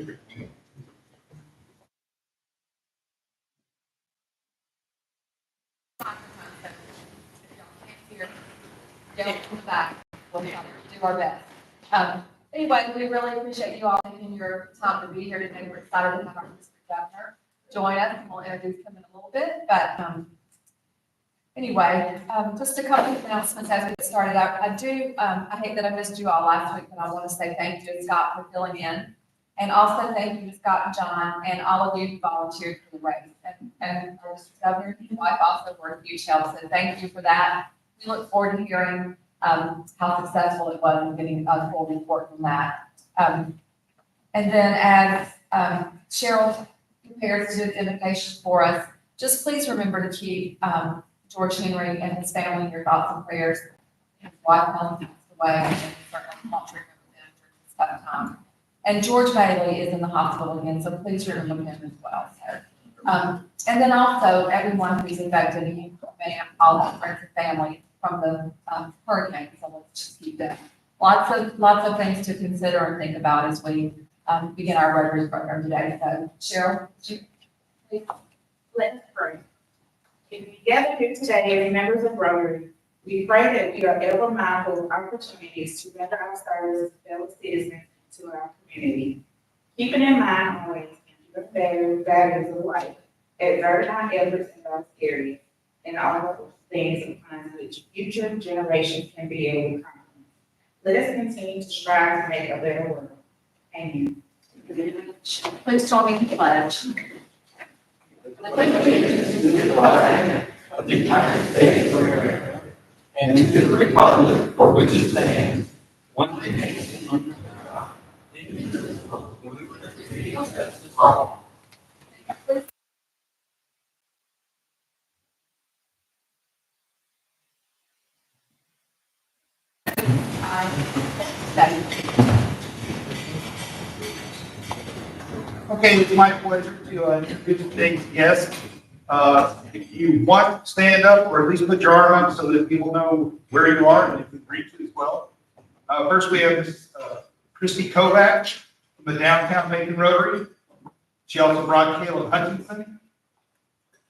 Come back. We'll do our best. Anyway, we really appreciate you all taking your time to be here today. We're excited to have our district governor join us, and we'll introduce him in a little bit. But anyway, just a couple of announcements as we get started out. I hate that I missed you all last week, but I want to say thank you to Scott for filling in. And also thank you to Scott and John and all of you who volunteered for the race. And our district governor and his wife also were a huge help. So thank you for that. We look forward to hearing how successful it was in getting a full report from that. And then as Cheryl prepares to do the invitation for us, just please remember to keep George Henry and his family in your thoughts and prayers. His wife Helen passed away, and certainly want to remember them during this tough time. And George Bailey is in the hospital again, so please remember him as well. So, and then also everyone who's affected, all the friends and family from the hurricane. So let's just keep that. Lots of things to consider and think about as we begin our Rotary program today. So Cheryl, would you please? Let us pray. If we gather here today as members of Rotary, we pray that we are ever mindful of opportunities to render our service to fellow citizens and to our community. Keeping in mind always the values of life, exerting our efforts in those areas, and all of those things upon which future generations can be able to come. Let us continue to strive to make a better world. Amen. Please join me in the pledge. Of the United States of America, and to the republic for which it stands, one nation under God, indivisible, with liberty and justice for all. Okay, it's my pleasure to introduce today's guest. If you want, stand up or at least put your arm up so that people know where you are and you can reach you as well. First, we have Christy Kovac from the Downtown Macon Rotary. She also brought Caleb Hutchinson.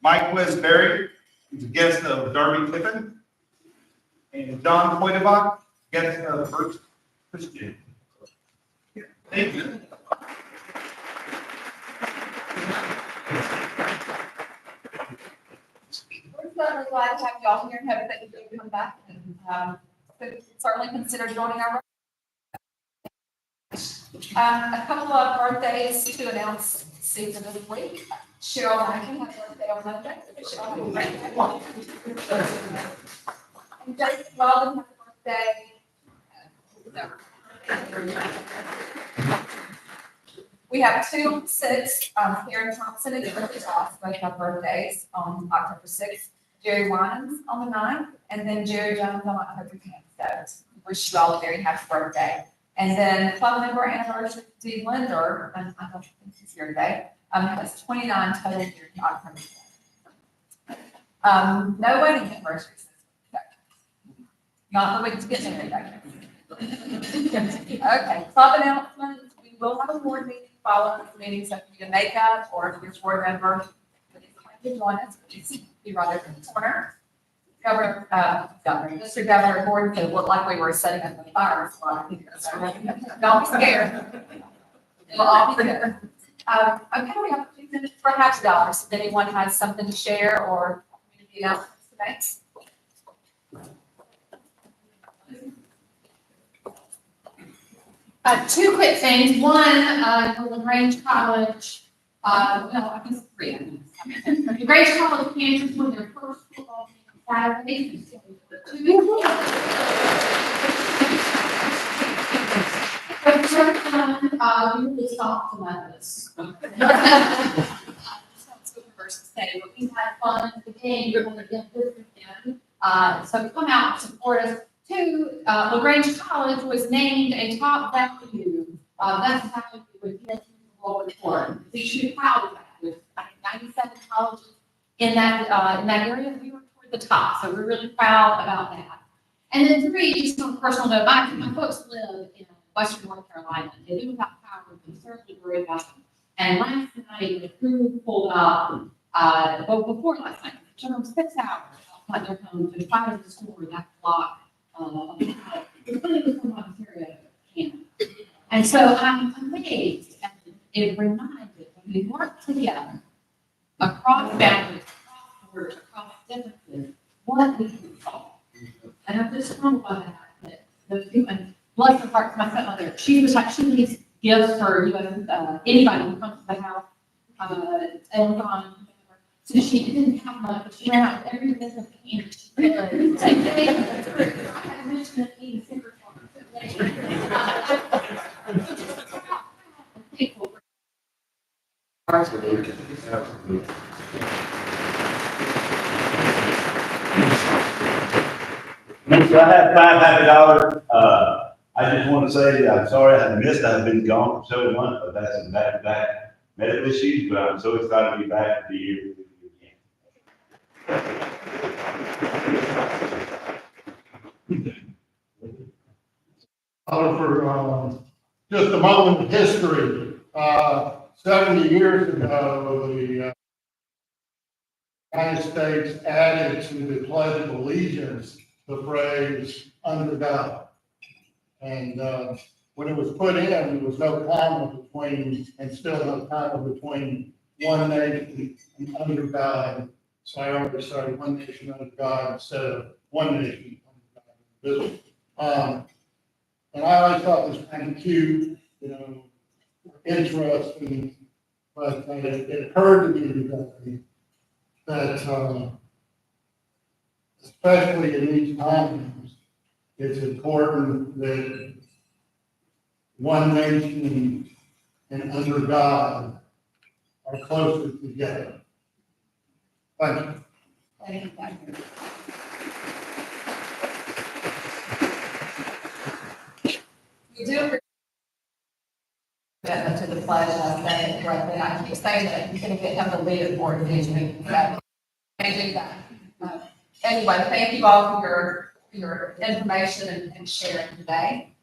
Mike Wesberry, who's a guest of Darby Tiffin. And John Poitevach, guest of First Christian. Thank you. We're certainly glad to have you all here and hope that you do come back and certainly consider joining our. A couple of birthdays to announce season of the week. Cheryl Rankin has a birthday on Monday. Cheryl has a birthday. And Jason Weldon has a birthday. We have 2 6, Karen Thompson and Dorothy Ross, both have birthdays on October 6th. Jerry Winans on the 9th, and then Jerry Jones on October 10th. So wish you all a very happy birthday. And then club member anniversary, Steve Linder, and I don't think he's here today, has 29 total years in October 10th. No wedding anniversaries. Not the week to get married, okay, club announcements. We will have a board meeting following this meeting, so if you need makeup or if you're a board member, please join us. Please be right over in the corner. Mr. Governor Gordon said it looked like we were setting up the fire squad. Don't be scared. We'll all be there. Okay, we have a few minutes for happy dollars. If anyone has something to share or community announcements today. 2 quick things. One, LaGrange College, no, I guess 3. LaGrange College campus with their first football game Saturday. We really stopped to let this. We had fun at the game. We're going to get this again. So come out and support us. 2, LaGrange College was named a top value. That's a value with World Report. We should be proud of that. With 97 colleges in that area, we were toward the top. So we're really proud about that. And then 3, just on a personal note, my folks live in Western North Carolina. They live about 5 minutes necessarily worry about them. And last night, the crew pulled up, well, before last night, it took them 6 hours outside their home to try to restore that block of the house. It's really was from Ontario, Canada. And so I'm amazed, and it reminded when we work together across boundaries, across borders, across differences, what we can solve. And I'm just humbled by that those people, and bless her heart, my stepmother, she was like, she needs gifts for anybody who comes to the house, Amazon, so she didn't have much, but she ran out with every business can she could. I had mentioned that eating secret So I have $500. I just want to say that I'm sorry I missed. I've been gone for several months, but that's some back-to-back medical issues. But I'm so excited to be back to be here with you again. For just a moment of history, 70 years ago, the United States added to the Pledge of Allegiance the phrase "under God." And when it was put in, there was no comma between, and still no comma between one nation and under God. So I always say one nation under God instead of one nation under God. And I always thought this was kind of cute, interesting, but it occurred to me today that, especially in these times, it's important that one nation and under God are closer together. Thank you. Thank you, Dr. We do appreciate commitment to the pledge, and I say it correctly, and I keep saying that you're gonna get him to lead it for you, so, and do that. Anyway, thank you all for your information and sharing today.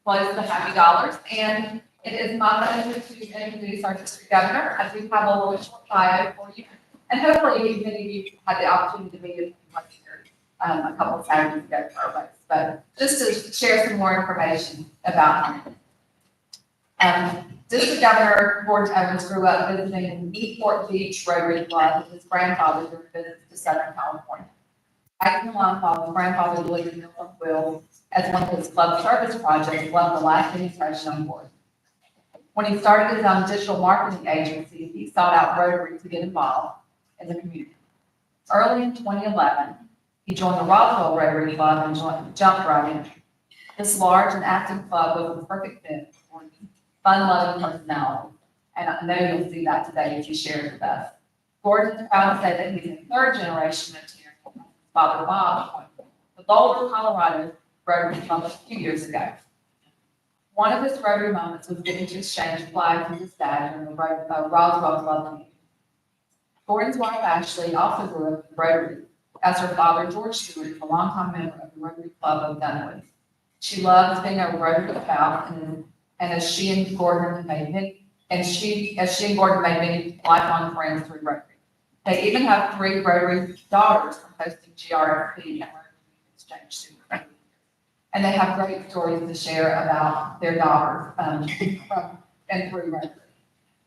Close the happy dollars, and it is my pleasure to introduce our district governor. I do have a little short bio for you, and hopefully many of you had the opportunity to meet him here a couple of Saturdays ago for our race, but just to share some more information about him. District Governor Gordon Owens grew up visiting Newport Beach Rotary Club with his grandfather during visits to Southern California. Back in Longfall, his grandfather lived in Miltonville as one of his club service projects left the last administration on board. When he started his own digital marketing agency, he sought out Rotary to get involved in the community. Early in 2011, he joined the Roswell Rotary Club and joined jump riding. This large and active club was a perfect fit for him. Fun-loving personality, and I know you'll see that today as he shares with us. Gordon is proud to say that he's a third generation of Terry, father Bob, the Boulder, Colorado Rotary Club a few years ago. One of his Rotary moments was getting to exchange flags with his dad during the Roswell Club meeting. Gordon's wife Ashley also grew up in Rotary, as her father George Stewart is a longtime member of the Rotary Club of Dunwoody. She loves being a Rotary spouse, and as she and Gordon made many lifelong friends through Rotary. They even have 3 Rotary daughters from hosting GRFP and Rotary Exchange students. And they have great stories to share about their daughters from and through Rotary.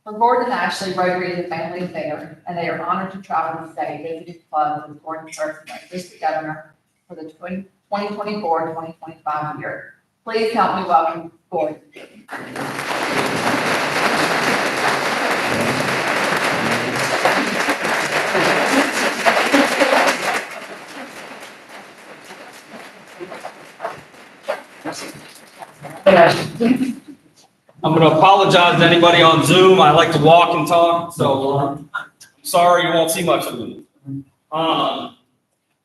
For Gordon and Ashley, Rotary is a family affair, and they are honored to travel the state visiting clubs as Gordon serves as district governor for the 2024-2025 year. Please help me welcome Gordon. I'm going to apologize to anybody on Zoom. I like to walk and talk, so I'm sorry you won't see much of me.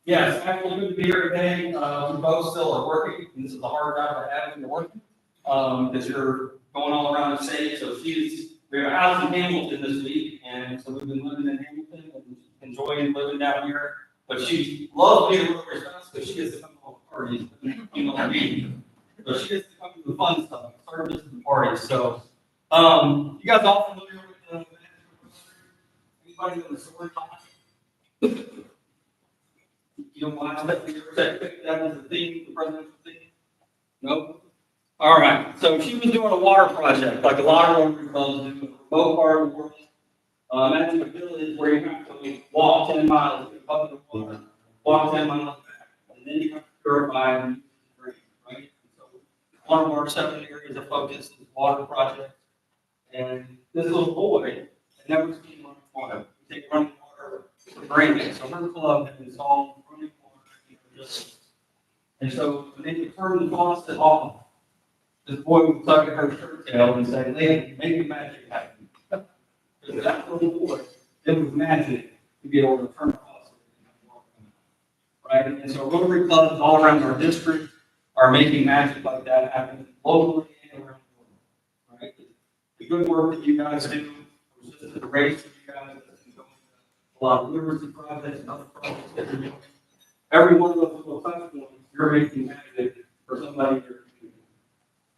Yes, actually good to be here today. We both still are working. This is the hard job I have when you're working, because you're going all around the state. So we have a house in Hamilton this week, and so we've been living in Hamilton and enjoying living down here. But she loves being a Rotary spouse because she gets to come to all the parties. You know what I mean? So she gets to come to the fun stuff, service and parties. So You guys all familiar with anybody on the sword line? You don't mind that we ever picked that as a theme, the presidential theme? Nope. All right, so she was doing a water project, like a lot of Rotary clubs do, in a remote part of the world. Imagine a village where you have to walk 10 miles to get a bucket of water, walk 10 miles back, and then you have to purify and use the drink, right? So one of our 7 areas of focus is water project. And this little boy had never seen running water. We take running water for drinking. So her club had installed running water. And so when they could turn the faucet off, this boy would tug at her shirt tail and say, "Lady, make the magic happen." So that little boy, it was magic to be able to turn the faucet and have water come out. Right? And so Rotary clubs all around our district are making magic like that happen locally and around the world. Right? The good work that you guys do, was just the race that you guys do, a lot of literacy projects and other projects that you're doing. Every one of those little touch points, you're making magic for somebody in your community.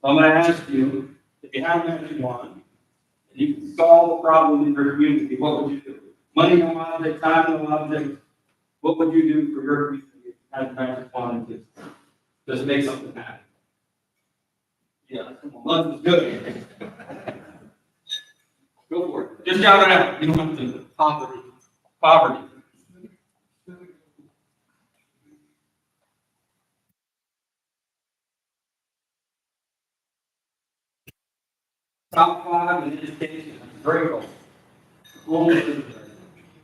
So I'm going to ask you, if you had a magic wand, and you could solve a problem in your community, what would you do? Money no object, time no object, what would you do for your community if you had a magic wand and just make something happen? Yeah, lunch is good. Go for it. Just shout it out. You don't have to. Poverty. Poverty. Top 5 in education. Very cool.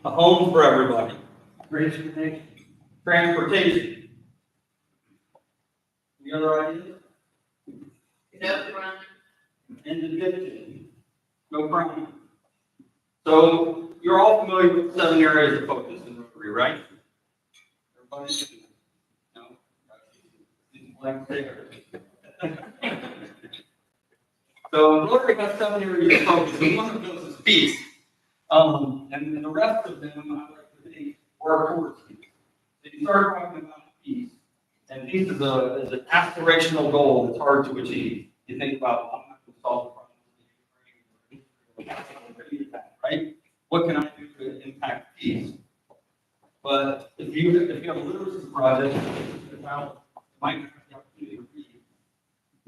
A home for everybody. Transportation. Any other ideas? No crime. Individual. No crime. So you're all familiar with 7 areas of focus in Rotary, right? Everybody? No? Blank stare. So Rotary has 7 areas of focus, and one of those is peace. And the rest of them, I like to think, work towards peace. So you start talking about peace, and peace is an aspirational goal that's hard to achieve. You think about, well, I'm not going to solve the problem, right? What can I do to impact peace? But if you have a literacy project about might have the opportunity to read,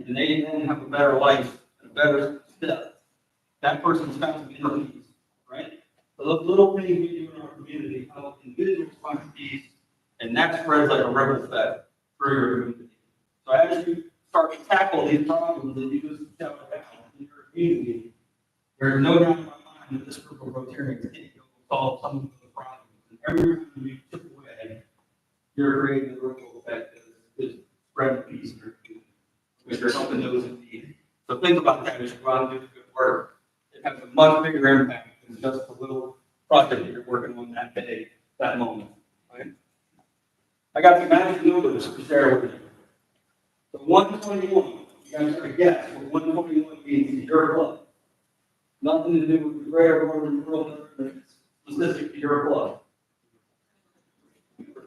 and they then have a better life, and a better step, that person's found some inner peace, right? So those little things we do in our community help individuals find peace, and that spreads like a ripple effect through your community. So as you start to tackle these problems that you just shouted out in your community, there's no doubt in my mind that this group of Rotarians can go solve some of the problems. And every time you chip away, you're creating a ripple effect that is spreading peace in your community, because you're helping those in need. So think about that as you go out and do the good work. It has a much bigger impact than just the little project that you're working on that day, that moment. Right? I got some magic numbers to share with you. So 121, you guys try to guess what 121 means in your club. Nothing to do with the greater Rotary world, specific to your club.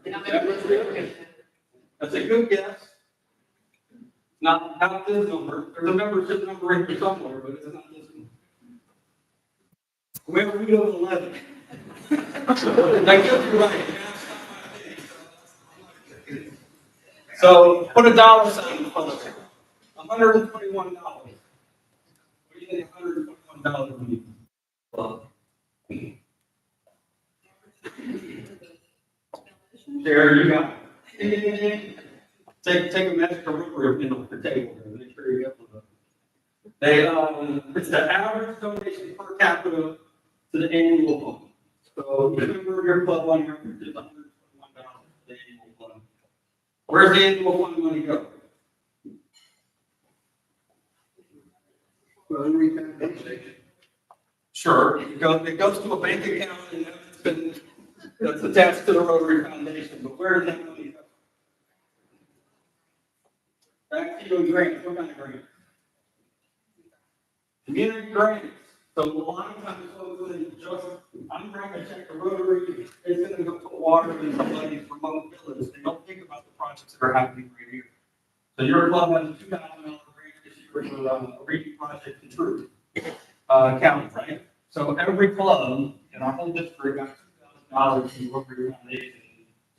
That's a good guess. Not this number. There's a membership number in here somewhere, but it's not this one. Remember, we go to 11. That gives you right. So put a dollar sign in front of it. $121. What do you think $121 means? There you go. Take a magic Rotary pin off the table here. Make sure you get one. It's the average donation per capita to the annual fund. So if you remember your club on here, it's $121 to the annual fund. Where's the annual fund money go? Sure, it goes to a bank account and that's attached to the Rotary Foundation, but where does that money go? Back to you in grants. What kind of grants? Community grants. So a lot of times folks think just, I'm writing a check to Rotary, it's gonna go to water in somebody's remote village. They don't think about the projects that are happening right here. So your club has a $2,000 grant this year for a reading project in Truth. county, right? So every club in our whole district got $2,000 from the Rotary Foundation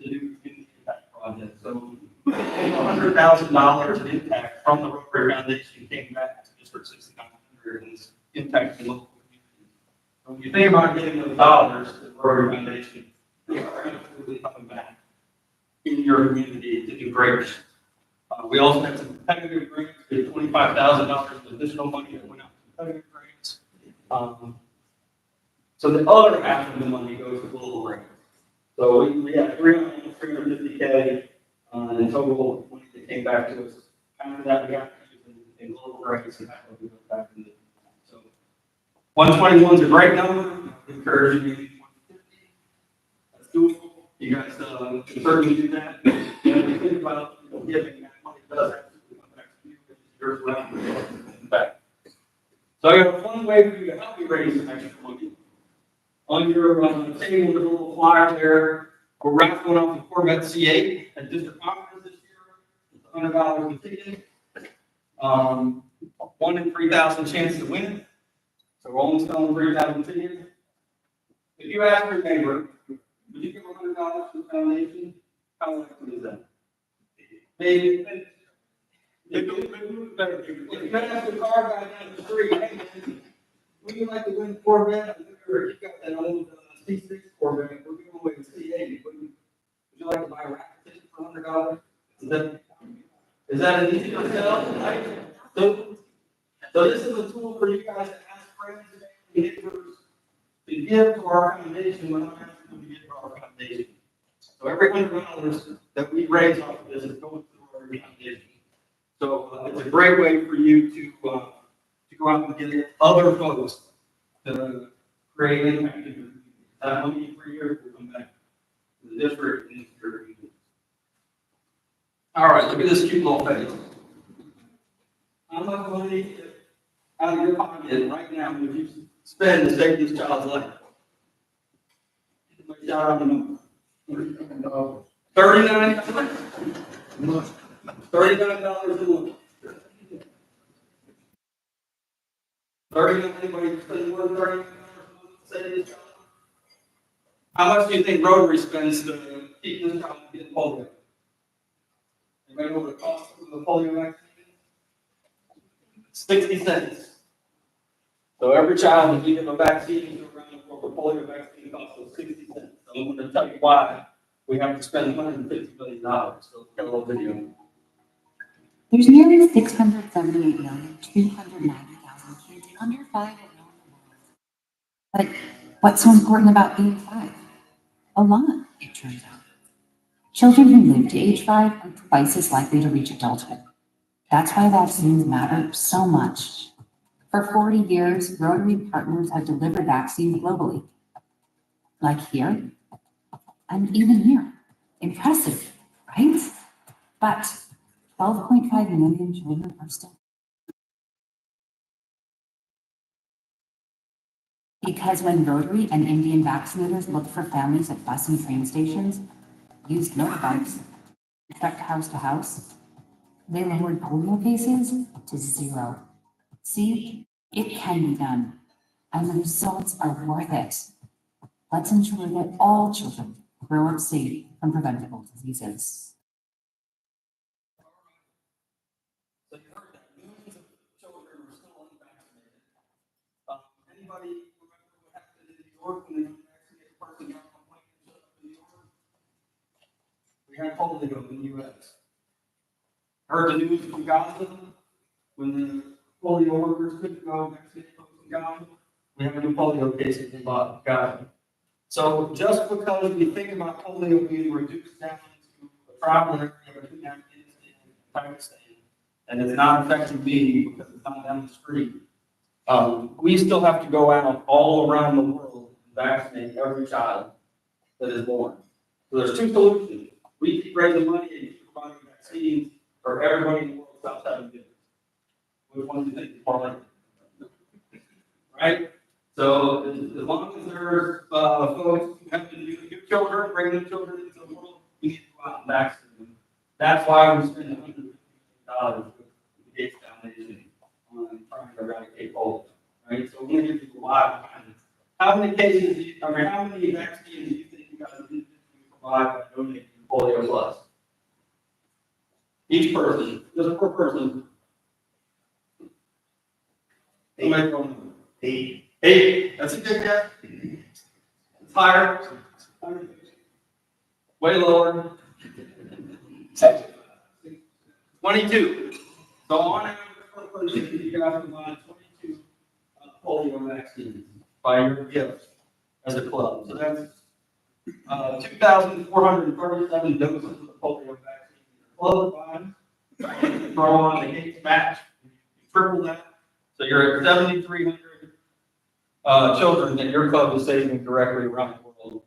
to do community impact projects. So $100,000 in impact from the Rotary Foundation came back to District 6900 and is impacting local communities. So when you think about getting those dollars to the Rotary Foundation, they are absolutely coming back in your community to do great. We also had some competitive grants, we had $25,000 of additional money that went out to competitive grants. So the other half of the money goes to global grants. So we had 350K in total money that came back to us. After that, we got to use in global grants and half of it goes back in the. So 121 is a great number. I encourage you to use 150. That's doable. You guys can certainly do that. And if you think about giving that money does have to come back to you. Yours around back. So I got a fun way for you to help you raise some extra money. On your table, there's a little flyer there. We're raffling off the Corvette C8 at District Conference this year. It's $100 a ticket. 1 in 3,000 chance to win it. So we're only selling 3,000 tickets. If you ask your neighbor, would you give $100 to the foundation? How likely is that? Maybe. If you ask the car guy down the street, hey man, would you like to win Corvette? Or you got that old C6 Corvette, we're giving away the C8. Would you like to buy a raffle ticket for $100? Is that an easy to sell? Right? So this is a tool for you guys to ask friends and neighbors to give to our foundation when I'm asking them to give to our foundation. So every $100 that we raise off of this is going to our foundation. So it's a great way for you to go out and get other folks to create impact in your community. That money for years will come back to the district and your community. All right, look at this cute little face. How much money out of your pocket right now would you spend to save this child's life? Shout out the number. $39. $39 a month. 39, anybody spend more than $39 a month to save this child? How much do you think Rotary spends to keep this child from getting polio? Anybody know what the cost of the polio vaccine is? 60 cents. So every child that we give a vaccine around the polio vaccine costs us 60 cents. So I'm going to tell you why we have to spend $150 million. So get a little video. There's nearly 678,290,000 kids under 5 around the world. But what's so important about being 5? A lot, it turns out. Children who live to age 5 are twice as likely to reach adulthood. That's why vaccines matter so much. For 40 years, Rotary partners have delivered vaccines globally. Like here, and even here. Impressive, right? But 12.5 million children are still. Because when Rotary and Indian vaccinators looked for families at bus and train stations, used motorbikes, trekked house to house, they lowered polio cases to 0. See, it can be done, and the results are worth it. Let's ensure that all children grow up safe from preventable diseases. So you heard that millions of children are still unvaccinated. Anybody remember what happened in New York when they unvaccinated person got on a plane and showed up in New York? We had polio in the U.S. Heard the news from Gaza when the polio workers couldn't go vaccinate folks in Gaza. We have new polio cases in Gaza. So just because we think about polio being reduced down to a travel area between Afghanistan and Pakistan, and it's not affecting me because it's not down the street, we still have to go out all around the world and vaccinate every child that is born. So there's 2 solutions. We keep raising money and keep providing vaccines for everybody in the world without having kids. Which one do you think is more likely? Right? So as long as there's folks who have to do new children, bring new children into the world, we need to go out and vaccinate them. That's why we spend $150 million with the Gates Foundation on trying to eradicate polio. right? So I'm gonna give you a lot of time. How many cases, how many vaccines do you think you guys need to provide by donating Polio Plus? Each person, just per person. Somebody throw a number. 8. 8, that's a good guess. It's higher. Way lower. 22. So on average, per person, you guys provide 22 polio vaccines by your gift as a club. So that's 2,437 doses of polio vaccine. Club provides. Throw on the Gates match. Triple that. So you're at 7,300 children that your club is saving directly around the world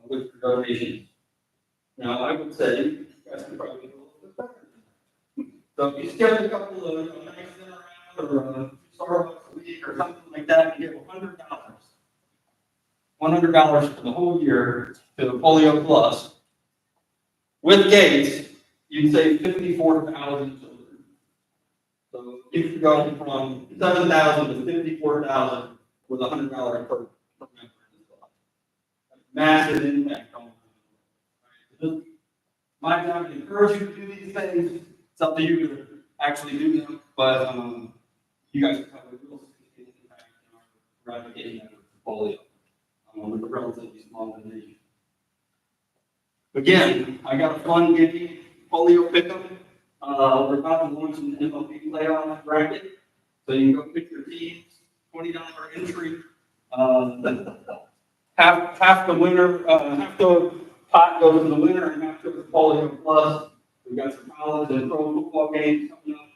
with your donations. Now, I would say you guys can probably do a little bit better. So if you skip a couple of nights in around or Starbucks a week or something like that, you get $100. $100 for the whole year to Polio Plus. With Gates, you'd save 54,000 children. So you could go from 7,000 to 54,000 with $100 per member in this club. Massive impact on them. My job to encourage you to do these things. It's up to you to actually do them, but you guys have a real significant impact in eradicating that polio with a relatively small donation. Again, I got a fun game, polio pick'em. We're about to launch an MLB playoff bracket, so you can go pick your teams. $20 entry. Half the winner, half the pot goes to the winner, and half to the Polio Plus. We've got some college and pro football games coming up.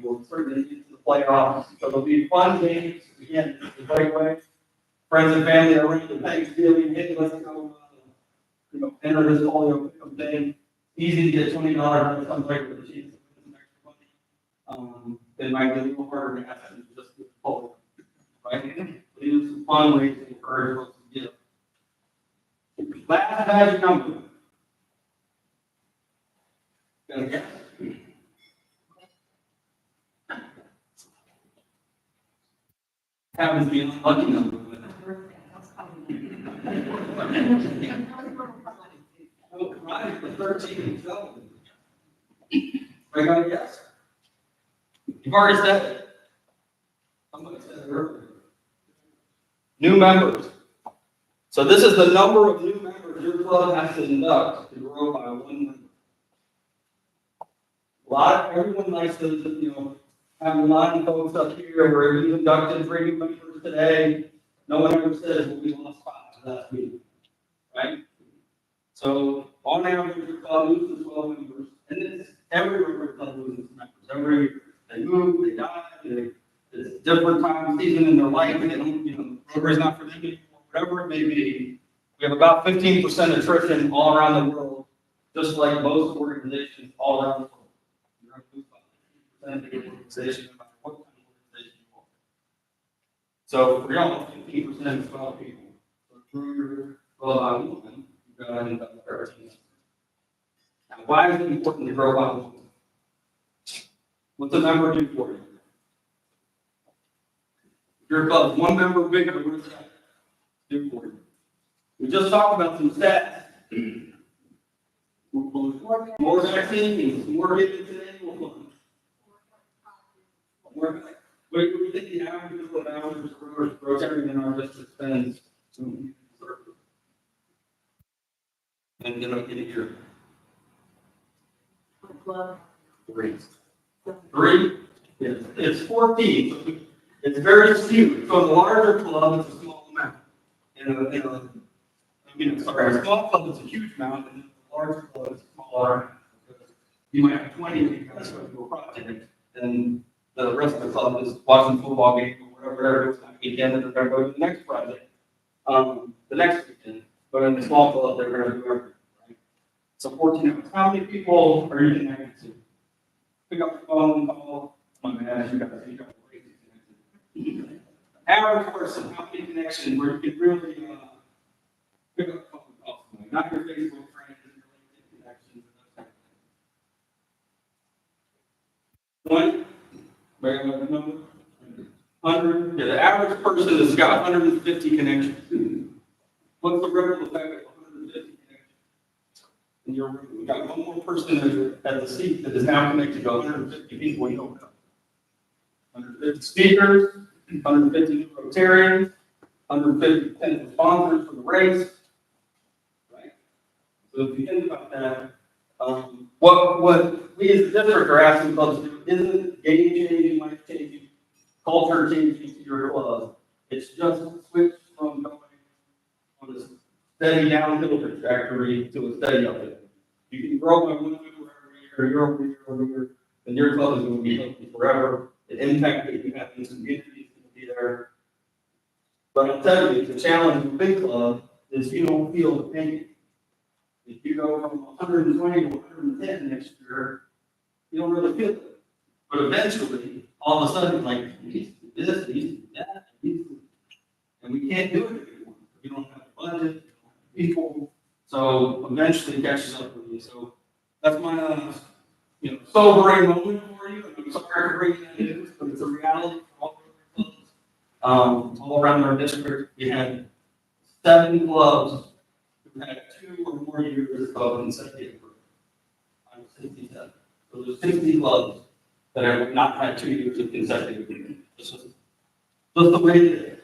We'll certainly get to the playoffs, so there'll be fun games. Again, the right way. Friends and family are around the Thanksgiving. Hey, let's go. Enter this polio thing. Easy to get $20. That sounds like with the chance to win some extra money. It might be a little harder to ask them to just get polio, right? These are some fun ways to encourage folks to get it. Last magic number. Got a guess? Happens to be an unlucky number. Right, the 13 and 12. I got a guess. You've already said it. Somebody said it earlier. New members. So this is the number of new members your club has to induct to grow by 1 member. Everyone likes to, have a lot of folks up here where we've inducted 3 new members today. No one ever says, well, we lost 5 last week, right? So on average, your club loses 12 members, and it's every member club loses members. They move, they die, it's different time of season in their life, they don't, Rotary's not for them anymore, whatever it may be. We have about 15% attrition all around the world, just like most organizations all around the world. You're going to lose about 15% of your organization, no matter what kind of organization you are. So for y'all, 15% is 12 people. So through your 12 by 1, you've got to end up 13. Now, why is it important to grow by 1? What's a member do for you? If your club's 1 member bigger, what does that do for you? We just talked about some stats. More vaccines, more given to annual funds. What do you think the average of members Rotary in our district spends in a year? 3. 3? Yes, it's 14. It's very skewed. So the larger club, it's a small amount. A small club is a huge amount, and the larger club is a smaller amount. You might have 20 of you guys going to a project, and the rest of the club is watching football game or whatever it is that weekend, and they're going to go to the next project the next weekend. But in the small club, they're going to do everything, right? So 14 hours. How many people are you connected to? Pick up the phone, call. My man, you got crazy connected. Average person, how many connections where you can really pick up the phone and call somebody? Not your Facebook friends, your LinkedIn connections, and those kind of things. 1? Very low number. 100, yeah, the average person has got 150 connections. What's the ripple effect of 150 connections in your room? We've got one more person at the seat that is now connected to 150 people you don't know. 150 speakers, 150 new Rotarians, 150 potential sponsors for the race. Right? So if you think about that, what we as a district are asking clubs to do isn't game changing, life changing, culture changing to your club. It's just switch from going on a steady downhill trajectory to a steady uphill. You can grow by 1 member every year, and your club is going to be healthy forever. The impact that you have in this community is going to be there. But I'll tell you, the challenge with big club is you don't feel the pain. If you go from 120 to 110 next year, you don't really feel it. But eventually, all of a sudden, like, he's this, he's that, and we can't do it anymore. We don't have a budget, we don't have people, so eventually it catches up with you. So that's my, sobering moment for you. I'm sorry for bringing that news, but it's a reality for all of our clubs. All around our district, we had 7 clubs who had 2 or more years of consecutive growth. I'm 67. So there's 60 clubs that have not had 2 years of consecutive growth. This is just the way it is.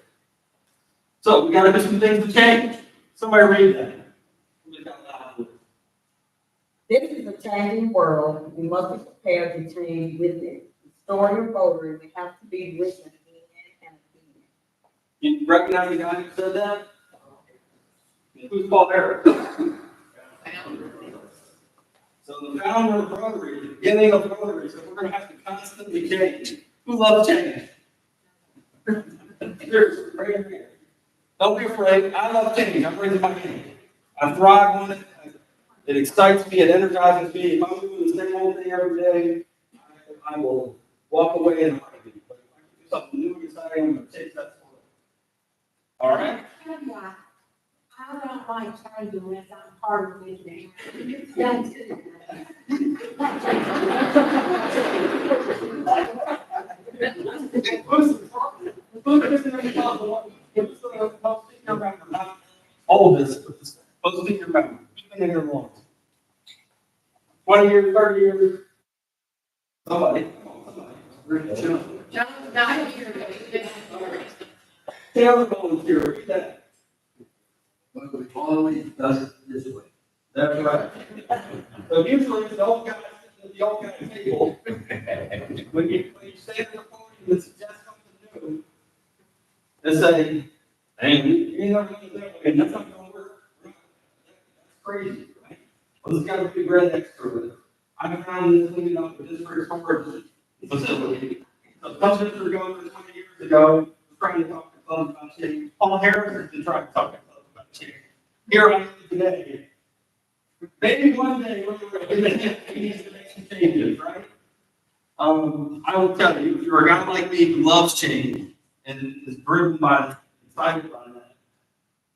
So we got to do some things to change. Somebody read that. Somebody got loud. This is a changing world. We must be prepared to change with it. The story of Rotary, we have to be written again and again. You recognize the guy who said that? Who's Paul Harris? So the founder of Rotary, the beginning of Rotary, so we're going to have to constantly change. Who loves change? Seriously, raise your hand. Don't be afraid. I love change. I'm raising my hand. I thrive on it. It excites me. It energizes me. If I'm doing the same old thing every day, I will walk away in a heartbeat. But if I can do something new and exciting, I'm going to take that forward. All right? I don't like changing unless I'm part of it. All of this, supposed to be your memory. Who's been in here long? 20 years, 30 years? Somebody. John's not here, Taylor volunteer, read that. But we always does it this way. That's right. So usually the old guy sitting at the old guy's table, when you stand at the podium and suggest something new, they say, hey, you ain't never done it that way, and that's not gonna work. That's crazy, right? Well, there's gotta be red extra with it. I've found this cleaning up the district storage facility. A couple of years ago, 20 years ago, was trying to talk to clubs about change. Paul Harris has been trying to talk to clubs about change. Here I am today. Maybe one day we're going to need to make some changes, right? I will tell you, if you're a guy like me who loves change and is driven by, excited by that,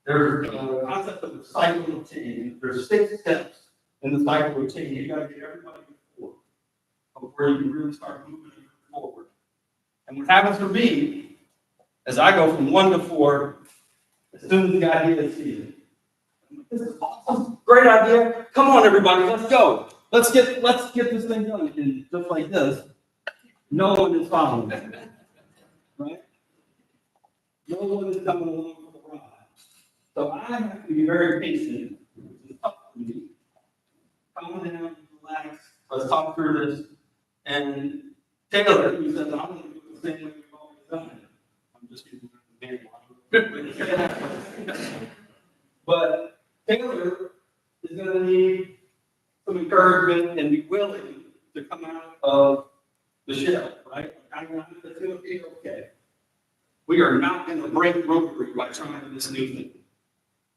there's a concept of the cycle of change. There's 6 steps in the cycle of change. You got to get everybody before you can really start moving forward. And what happens for me, as I go from 1 to 4, as soon as the idea is seated, this is awesome, great idea. Come on, everybody, let's go. Let's get this thing done. And just like this, no one is following, right? No one is coming along for the ride. So I have to be very patient. It's tough for me. Calm down, relax. Let's talk through this. And Taylor, who says, I'm going to do it the same way we've always done it. I'm just using the name. But Taylor is going to need some encouragement and be willing to come out of the shell, right? I'm going to be okay. We are not going to break Rotary by trying this new thing.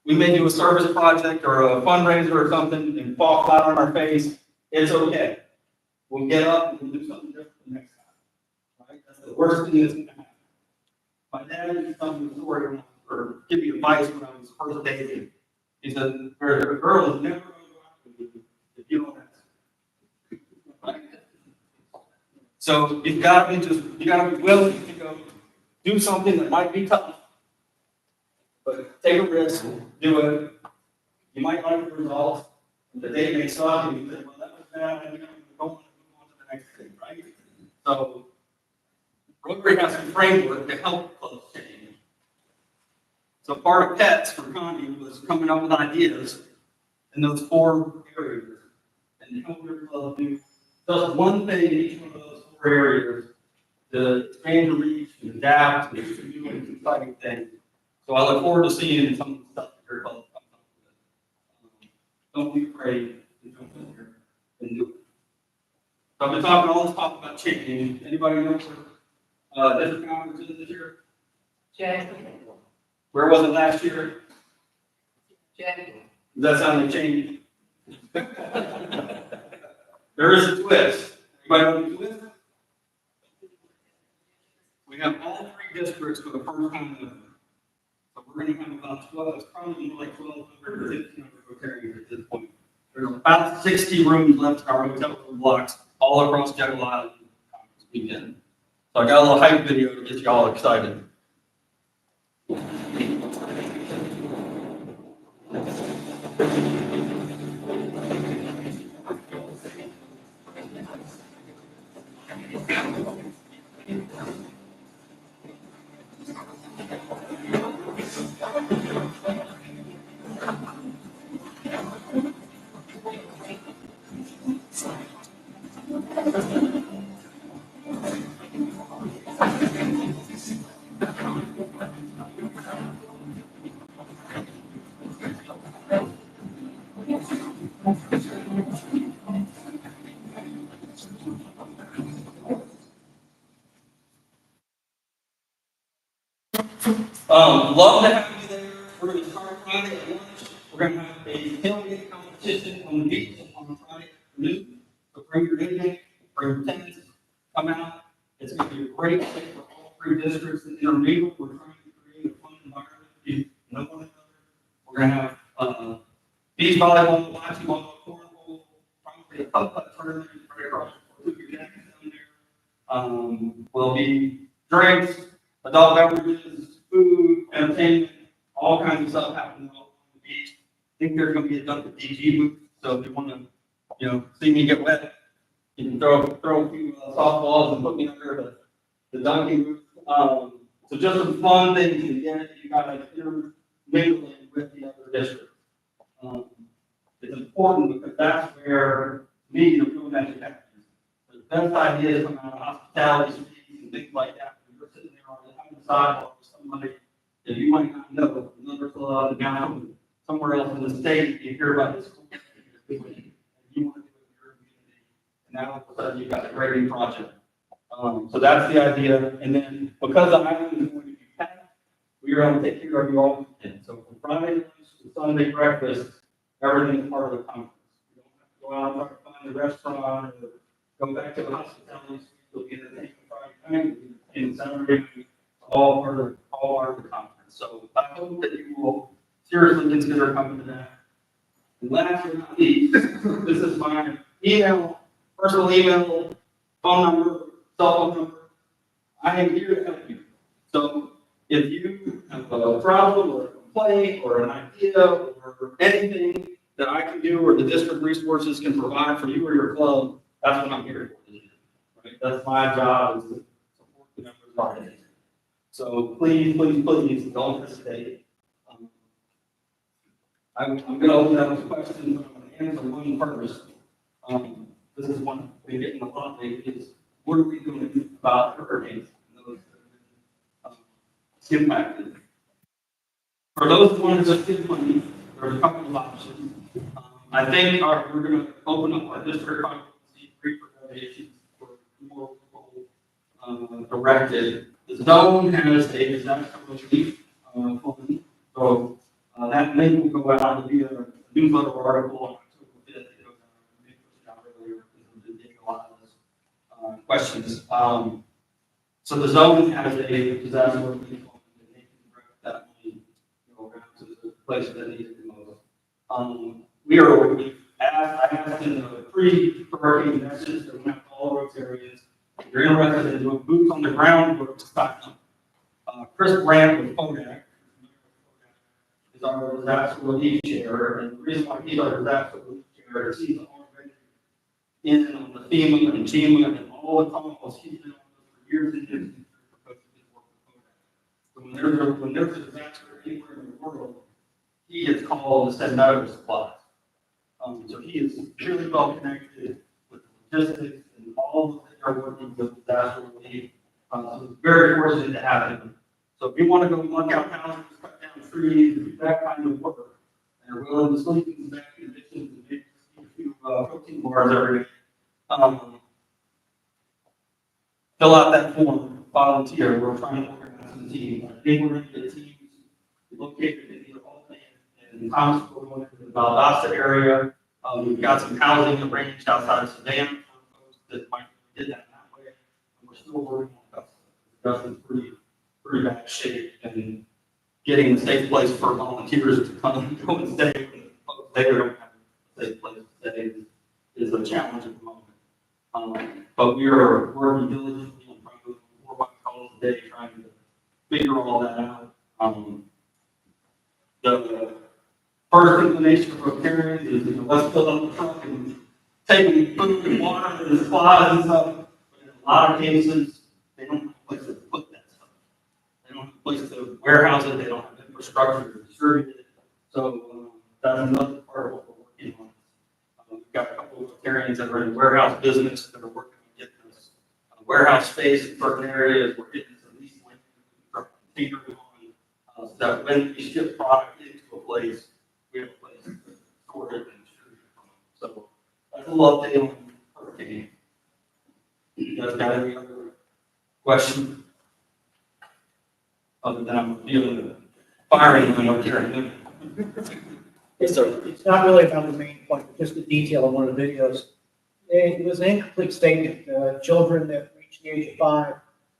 We may do a service project or a fundraiser or something and fall flat on our face. It's okay. We'll get up and we'll do something different the next time. Right? That's the worst thing that's going to happen. My dad used to tell me a story or give me advice when I was first dating. He said, a girl is never going to go out with you if you don't ask. Right? So you gotta be willing to go do something that might be tough, but take a risk, do it. You might like the results, the date may suck, and you think, well, that was bad, and we're going to move on to the next thing, right? So Rotary has a framework to help clubs change. So part of PETS for Connie was coming up with ideas in those 4 areas and help your club do just one thing in each one of those 4 areas to expand your reach and adapt and do new and exciting things. So I look forward to seeing some of the stuff that your club comes up with. Don't be afraid to jump in here and do it. So I've been talking all this talk about change. Anybody know where district conference is this year? January. Where was it last year? January. Does that sound like change? There is a twist. Anybody know the twist? We have all 3 districts for the first time ever. So we're going to have about 12, it's probably more like 1,200 to 1,500 Rotarians at this point. There's about 60 rooms left in our hotel blocks all across Jekyll Island this weekend. So I got a little hype video to get you all excited. Love to have you there. We're going to start Friday at lunch. We're going to have a tailgate competition on the beach on Friday afternoon. So bring your picnic, bring your tents, come out. It's going to be a great day for all 3 districts and intermingle. We're trying to create a fun environment for you to know one another. We're going to have beach volleyball, bocce ball, cornhole, probably a putt-putt tournament right across the Fluker Jackets down there. Will be drinks, adult beverages, food, entertainment, all kinds of stuff happening on the beach. I think there's going to be a Dunkin' DG booth, so if you want to, see me get wet, you can throw a few softballs and put me under the Dunkin' booth. So just some fun things to get you guys intermingling with the other districts. It's important because that's where me, the real magic happens. The best ideas come out of hospitality suites and things like that. When you're sitting there on the sidewalk with somebody that you might not know, another club, down somewhere else in the state, you hear about this cool thing you're doing, and you want to do it in your community. And now all of a sudden you've got a grading project. So that's the idea. And then because the island is going to be packed, we are going to take care of you all weekend. So from Friday lunch to Sunday breakfast, everything is part of the conference. You don't have to go out and try to find a restaurant or go back to the hospitality suite. You'll be entertained Friday night and Saturday night, all part of the conference. So I hope that you will seriously consider coming to that. And last but not least, this is my personal email, phone number, cell phone number. I am here to help you. So if you have a problem or a complaint or an idea or anything that I can do or the district resources can provide for you or your club, that's what I'm here for. Right? That's my job, is to support the members of our district. So please, please, please don't hesitate. I'm going to open up with questions. I'm going to answer one first. This is one we've been getting a lot lately, is what are we doing about hurricanes and those that have been impacted? For those ones that get money, there's a couple of options. I think we're going to open up our district free for donations for more people directed. The zone has a disaster relief fund, so that link will go out. It'll be a newsletter article on October 5th. It'll be pushed out earlier because we did get a lot of those questions. So the zone has a disaster relief fund, and they can direct that money around to the places that need it the most. I asked in the pre-hurricane message that went out to all Rotarians, if you're interested in doing boots on the ground work to sign up. Chris Brandt with Kodak is our disaster relief chair, and the reason why he's our disaster relief chair is he's already in on the FEMA and GEMA and all the calls he's been on for years and years. So when there's a disaster anywhere in the world, he is called to send out supplies. So he is really well connected with logistics and all that are working with disaster relief. So it's very fortunate to have him. So if you want to go knock out houses, cut down trees, do that kind of work, and are willing to sleep in bad conditions and make a few protein bars every day, fill out that form, volunteer. We're trying to organize a team. I think we're going to get teams located in either Albany and Thomasville, in the Valdosta area. We've got some housing arranged outside of Savannah for folks that might did that way. And we're still working on that. Dustin's pretty bad shape, and getting a safe place for volunteers to come go and stay when folks there don't have a safe place to stay is a challenge at the moment. But we are working diligently on probably 4 or 5 calls a day trying to figure all that out. The first inclination for Rotarians is, let's fill up the truck and take food and water and supplies and stuff. But in a lot of cases, they don't have a place to put that stuff. They don't have a place to warehouse it. They don't have infrastructure to distribute it. So that's another part of what we're working on. We've got a couple of Rotarians that are in the warehouse business that are working on getting us warehouse space in certain areas. We're getting some lease land for containers on, so that when we ship product into a place, we have a place to store it and distribute it from. So that's a little update on hurricane. You guys got any other questions? Other than I'm feeling the firing when I'm carrying. Yes, sir. It's not really about the main point, but just the detail of one of the videos. It was an incomplete statement. Children that reach the age of 5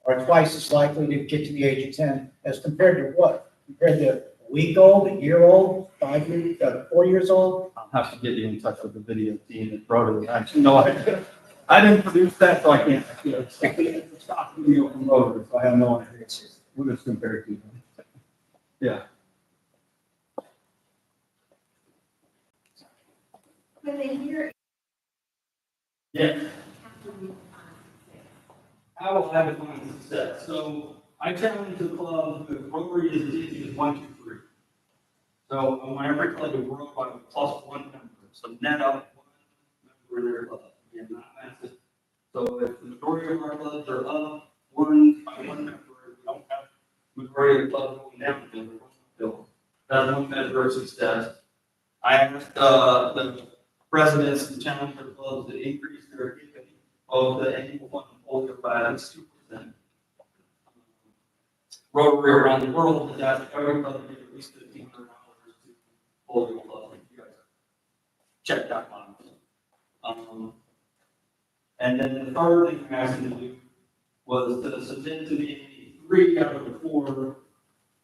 are twice as likely to get to the age of 10 as compared to what? Compared to a week old, a year old, 5 years, 4 years old? I'll have to get you in touch with the video team that wrote it. Actually, no, I didn't produce that, so I can't. It's stock video from Rotor, so I have no idea what it's compared to. Yeah. Yeah. How will I define success? So I challenge the club with Rotary is as easy as 1, 2, 3. So on every club we work by +1 member. So net up 1 member in their club. Again, not massive. So if the majority of our clubs are up 1 by 1 member, we don't have majority of the clubs going down. That's 1 measure of success. I asked the presidents and challenge their clubs to increase their giving of the annual fund polio by at least 2%. Rotary around the world has asked every club to give at least $1,500 to polio clubs. You guys check that box. And then the third thing I asked them to do was to submit to me 3 out of the 4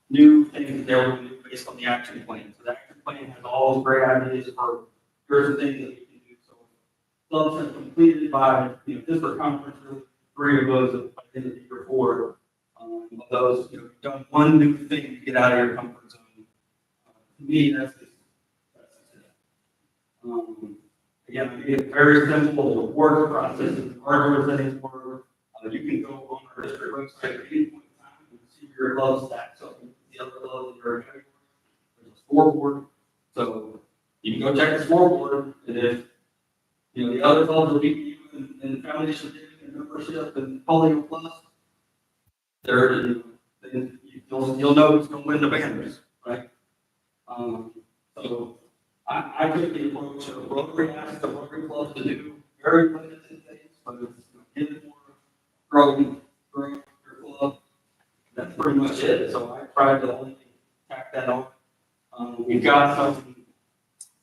new things that they were going to do based on the action plan. So the action plan has all those great ideas for here's the things that we can do. So clubs have completed by district conference, 3 of those by the end of the year 4. Of those, you've done 1 new thing to get out of your comfort zone. To me, that's it. Again, I made it very simple. The award process is arduous anymore. You can go on our district website at any point in time and see your club stacks up with the other clubs that are in category. There's a scoreboard. So you can go check the scoreboard, and if the other clubs are beating you in foundation and membership and polio plus, then you'll know who's going to win the banners, right? So I took the approach of Rotary asked the Rotary clubs to do very limited things, but it's get it more growing your club. That's pretty much it. So I tried to only tack that on. We've got some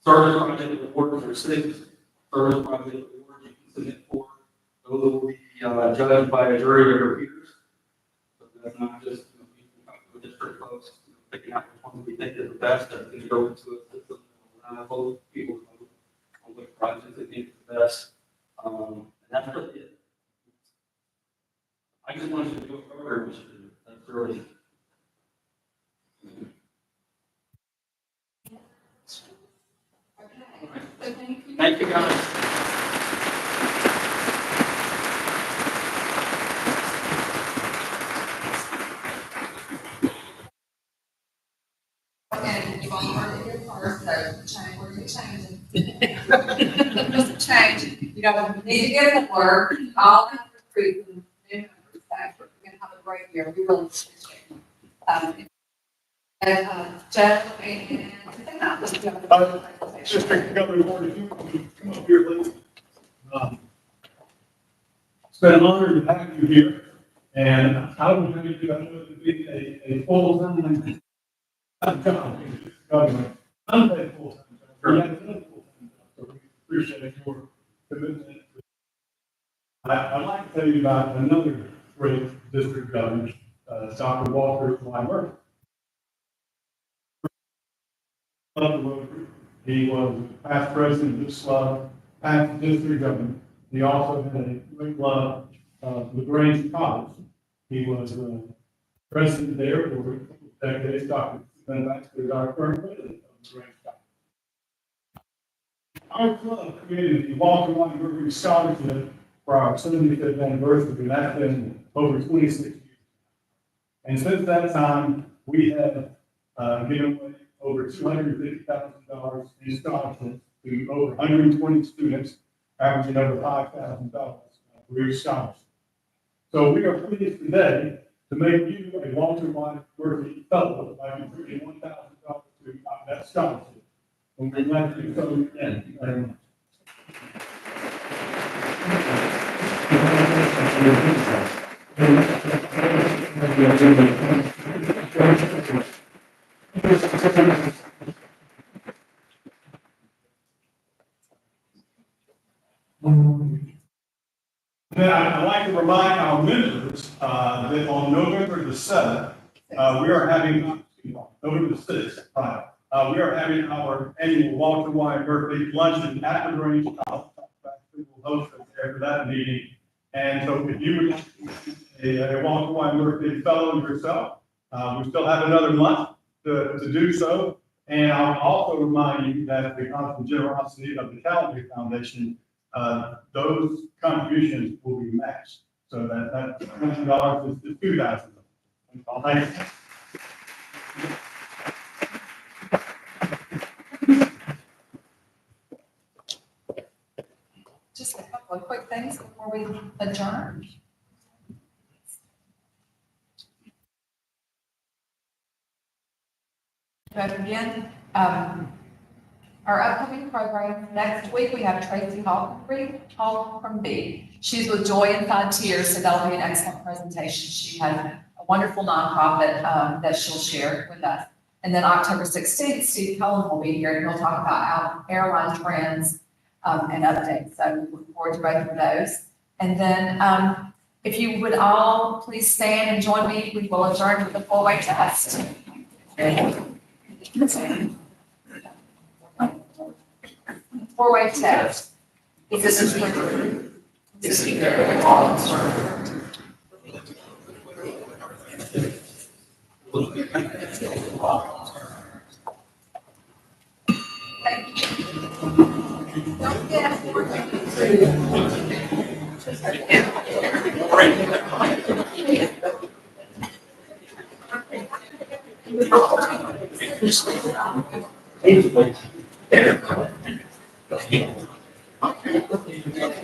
service project awards or 6 service project awards you can submit for. Those will be judged by a jury of your peers. So that's not just people come to the district folks picking out which ones we think is the best. That's going to go into a system that will allow people to know on which projects they think is the best. And that's really it. I just wanted to do a program. That's really Thank you, guys. And you've all heard it here first, so change, we're changing. Just change, you know, we need to get the word, all the recruits and new members, that we're gonna have a great year, we really appreciate it. Jeff, and I think that was the other presentation. District Governor Ward, if you would come up here, please. It's been an honor to have you here, and I would tell you, I know it to be a full-time job, government, unpaid full-time job. You have another full-time job, so we appreciate your commitment. I'd like to tell you about another great district governor, Dr. Walter Weimer. He was past president of this club, past district governor. He also had a great love of LaGrange College. He was president there for a couple of decades. Dr. Ben Baxter is our current president of LaGrange College. Our club created the Walter Weimer Scholarship for our 75th anniversary, and that's been over 26 years. And since that time, we have given away over $250,000 in scholarships to over 120 students, averaging over $5,000 for each scholarship. So we are pleased today to make you a Walter Weimer Fellow by contributing $1,000 to that scholarship. And we're glad to do so again. Thank you very much. Then I'd like to remind our members that on November the 7th, we are having, November the 6th, right, we are having our annual Walter Weimer birthday luncheon at the LaGrange College. We will host us there for that meeting. And so if you would like to be a Walter Weimer birthday fellow yourself, we still have another month to do so. And I'll also remind you that because of the generosity of the Calvary Foundation, those contributions will be matched. So that $20 is $2,000. Thank you. Just a couple of quick things before we adjourn. But again, our upcoming program, next week, we have Tracy Hall from B. She's with Joy Inside Tears, so that'll be an excellent presentation. She has a wonderful nonprofit that she'll share with us. And then October 16th, Steve Cullen will be here, and he'll talk about airline trends and updates. So we look forward to both of those. And then if you would all please stand and join me, we will adjourn with the four-way test. Four-way test. This is for Thank you. Don't get